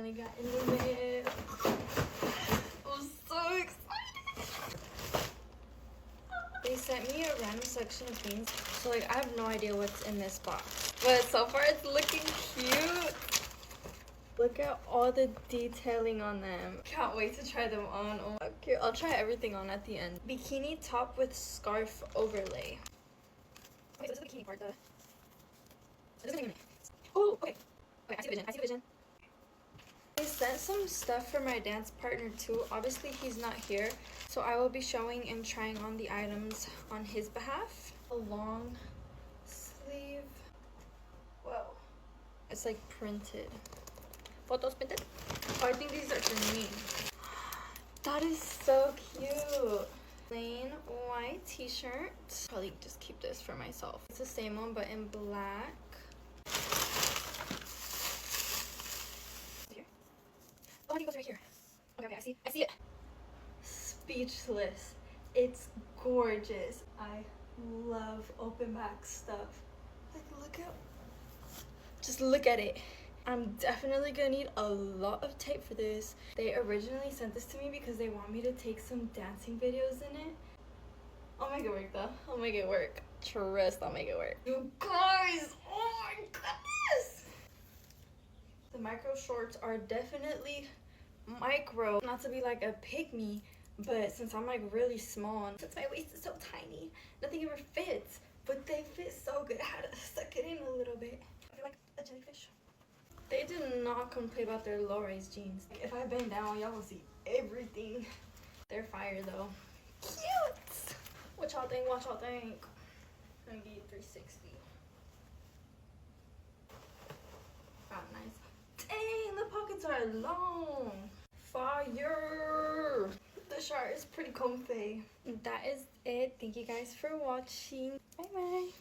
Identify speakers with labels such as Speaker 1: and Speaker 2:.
Speaker 1: finally got in the mail. I'm so excited. They sent me a random section of things, so like I have no idea what's in this box. But so far it's looking cute. Look at all the detailing on them. Can't wait to try them on. Oh my god. I'll try everything on at the end. Bikini top with scarf overlay. Okay, so this is the bikini part. Oh, okay. Okay, I see the vision. I see the vision. I sent some stuff for my dance partner too. Obviously he's not here, so I will be showing and trying on the items on his behalf. A long sleeve. Whoa. It's like printed. Photos printed? Oh, I think these are for me. That is so cute. Plain white t-shirt. Probably just keep this for myself. It's the same one but in black. Here. Oh, I think it goes right here. Okay, okay, I see it. Speechless. It's gorgeous. I love open back stuff. Like, just look at it. I'm definitely gonna need a lot of tape for this. They originally sent this to me because they want me to take some dancing videos in it. I'll make it work though. I'll make it work. Trust, I'll make it work. You guys, oh my goodness! The micro shorts are definitely micro. Not to be like a pick-me, but since I'm like really small and since my waist is so tiny, nothing ever fits. But they fit so good. I had to suck it in a little bit. I feel like a jellyfish. They did not complain about their low-rise jeans. If I bend down, y'all will see everything. They're fire though. Cute! What y'all think? What y'all think? I'm gonna give you 360. Oh, nice. Dang, the pockets are long. Fire! The shirt is pretty comfy. That is it. Thank you guys for watching. Bye bye.